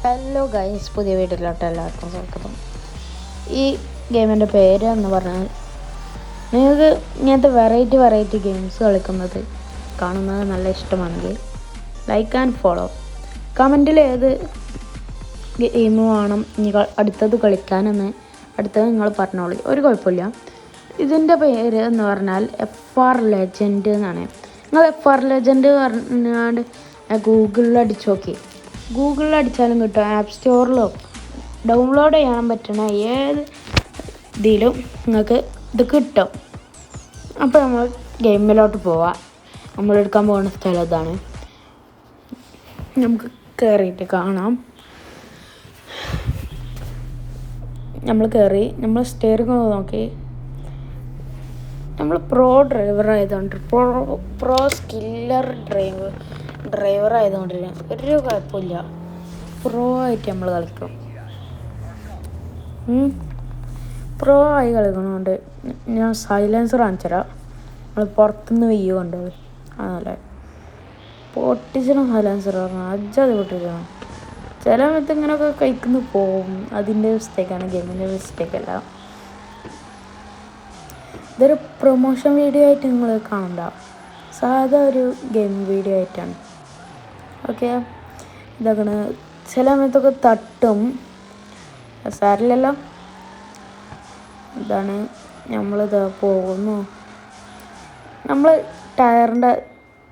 Hello guys, പുതിയ വീട്ടിലോട്ട് എല്ലാവർക്കും സ്വാഗതം. ഈ ഗെയിമിൻ്റെ പേര് എന്ന് പറഞ്ഞാൽ, നിങ്ങൾക്ക് ഇങ്ങനത്തെ വെറൈറ്റി ഗെയിംസ് കളിക്കുന്നത് കാണുന്നത് നല്ല ഇഷ്ടമാണെങ്കിൽ ലൈക്ക് ആൻഡ് ഫോളോ. കമൻറ്റിൽ ഏത് ഗെയിം വേണം ഇനി അടുത്തത് കളിക്കാനെന്ന് അടുത്തത് നിങ്ങൾ പറഞ്ഞോളൂ, ഒരു കുഴപ്പമില്ല. ഇതിൻ്റെ പേര് എന്ന് പറഞ്ഞാൽ FR Legend എന്നാണ്. നിങ്ങൾ FR Legend പറഞ്ഞാണ്ട് ഗൂഗിളിൽ അടിച്ച് നോക്കി. ഗൂഗിളിൽ അടിച്ചാലും കിട്ടും, ആപ്പ് സ്റ്റോറിലോ ഡൗൺലോഡ് ചെയ്യാൻ പറ്റണ ഏത് ഇതിലും നിങ്ങൾക്ക് ഇത് കിട്ടും. അപ്പോൾ നമ്മൾ ഗെയിമിലോട്ട് പോവാം. നമ്മളെടുക്കാൻ പോകുന്ന സ്ഥലം ഇതാണ്. നമുക്ക് കയറിയിട്ട് കാണാം. നമ്മൾ കയറി, നമ്മൾ സ്റ്റിയറിംഗ് നോക്കി. നമ്മൾ പ്രോ ഡ്രൈവർ ആയതുകൊണ്ട് പ്രോ സ്കില്ലർ ഡ്രൈവർ ആയതുകൊണ്ട് ഒരു കുഴപ്പമില്ല. പ്രോ ആയിട്ട് നമ്മൾ കളിക്കും. പ്രോ ആയി കളിക്കണോണ്ട് ഞാൻ സൈലൻസർ കാണിച്ചു തരാം. നമ്മൾ പുറത്തുനിന്ന് വ്യൂ കണ്ടത് അതല്ലേ പൊട്ടിച്ചണം. സൈലൻസർ പറഞ്ഞാൽ അജ്ജത് പൊട്ടിച്ചണം. ചില സമയത്ത് ഇങ്ങനെയൊക്കെ കഴിക്കുന്നു പോവും. അതിൻ്റെ മിസ്റ്റേക്കാണ്, ഗെയിമിൻ്റെ മിസ്റ്റേക്കല്ല. ഇതൊരു പ്രൊമോഷൻ വീഡിയോ ആയിട്ട് നിങ്ങൾ കാണണ്ട, സാധാ ഒരു ഗെയിം വീഡിയോ ആയിട്ടാണ്. ഓക്കെ, ഇതാക്കണ ചില സമയത്തൊക്കെ തട്ടും, സാരില്ലല്ലോ. ഇതാണ് നമ്മളിത് പോകുന്നു. നമ്മൾ ടയറിൻ്റെ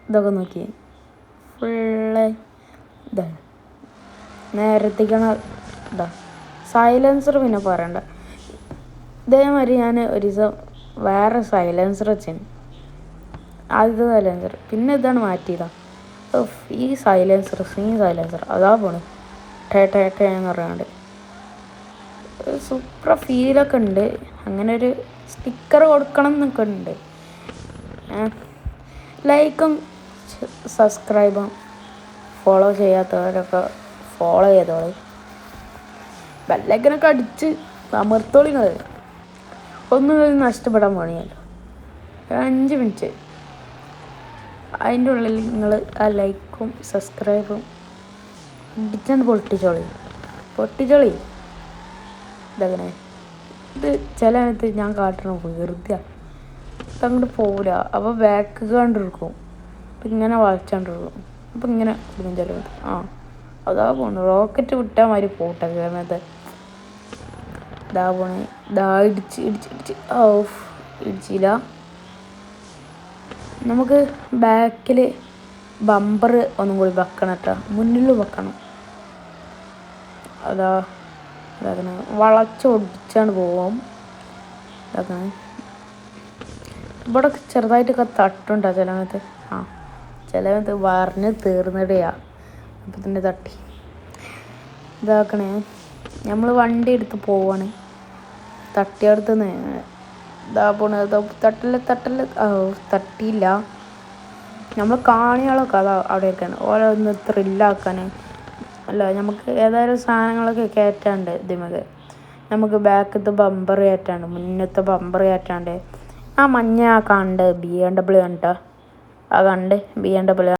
ഇതൊക്കെ നോക്കി, ഫുള്ള് ഇതാണ് നേരത്തേക്കാണ്. ഇതാ സൈലൻസർ പിന്നെ പറയണ്ട. ഇതേമാതിരി ഞാൻ ഒരു ദിവസം വേറെ സൈലൻസർ വെച്ചാണ്, ആദ്യത്തെ സൈലൻസർ. പിന്നെ ഇതാണ് മാറ്റിയതാണ്. ഈ സൈലൻസർ അതാ പോണ് എന്ന് പറയാണ്ട് സൂപ്പർ ഫീലൊക്കെ ഉണ്ട്. അങ്ങനെ ഒരു സ്റ്റിക്കർ കൊടുക്കണം എന്നൊക്കെ ഉണ്ട്. ലൈക്കും സബ്സ്ക്രൈബും ഫോളോ ചെയ്യാത്തവരൊക്കെ ഫോളോ ചെയ്തോളി. ബെല്ലൈക്കനൊക്കെ അടിച്ച് അമർത്തോളി. ഒന്നും നഷ്ടപ്പെടാൻ പോണിയല്ലോ. 5 മിനിറ്റ് അതിൻ്റെ ഉള്ളിൽ നിങ്ങൾ ആ ലൈക്കും സബ്സ്ക്രൈബും ഇടിച്ചാണ്ട് പൊട്ടിച്ചോളി. ഇതങ്ങനെ ഇത് ചില സമയത്ത് ഞാൻ കാട്ടണം വെറുതെ അങ്ങോട്ട് പോവില്ല. അപ്പോൾ ബാക്ക് കണ്ടിരിക്കും, അപ്പം ഇങ്ങനെ വളച്ചാണ്ടിരിക്കും. അപ്പം ഇങ്ങനെ കൊടുക്കും ചില അതാ പോണു. റോക്കറ്റ് വിട്ടാൽ മാതിരി പോട്ടെ സമയത്ത്. ഇതാ പോണേ, ഇതാ ഇടിച്ചില്ല. നമുക്ക് ബാക്കിൽ ബമ്പർ ഒന്നും കൂടി വെക്കണം കേട്ടോ, മുന്നിൽ വെക്കണം. ഇതാക്കണ വളച്ചൊടിച്ചാണ്ട് പോവും. ഇതാക്കണ ഇവിടെ ചെറുതായിട്ടൊക്കെ തട്ടുണ്ടോ ചില സമയത്ത്. ചില സമയത്ത് പറഞ്ഞ് തീർന്നിടയാ, അപ്പം തന്നെ തട്ടി. ഇതാക്കണേ നമ്മൾ വണ്ടി എടുത്ത് പോവാണ്. തട്ടിയടുത്തുനിന്ന് ഇതാ പോണ തട്ടിയില്ല. നമ്മൾ കാണികളൊക്കെ അതാ അവിടെയൊക്കെയാണ്. ഓരോ ഒന്ന് ത്രില്ലാക്കാൻ അല്ല, നമുക്ക് ഏതായാലും സാധനങ്ങളൊക്കെ കയറ്റാണ്ട് ഇതിമൊക്കെ. നമുക്ക് ബാക്കത്തെ ബമ്പർ കയറ്റാണ്ട്, മുന്നത്തെ ബമ്പർ കയറ്റാണ്ട്. ആ മഞ്ഞ കണ്ട് BMW കണ്ടോ, ആ കണ്ട് BMW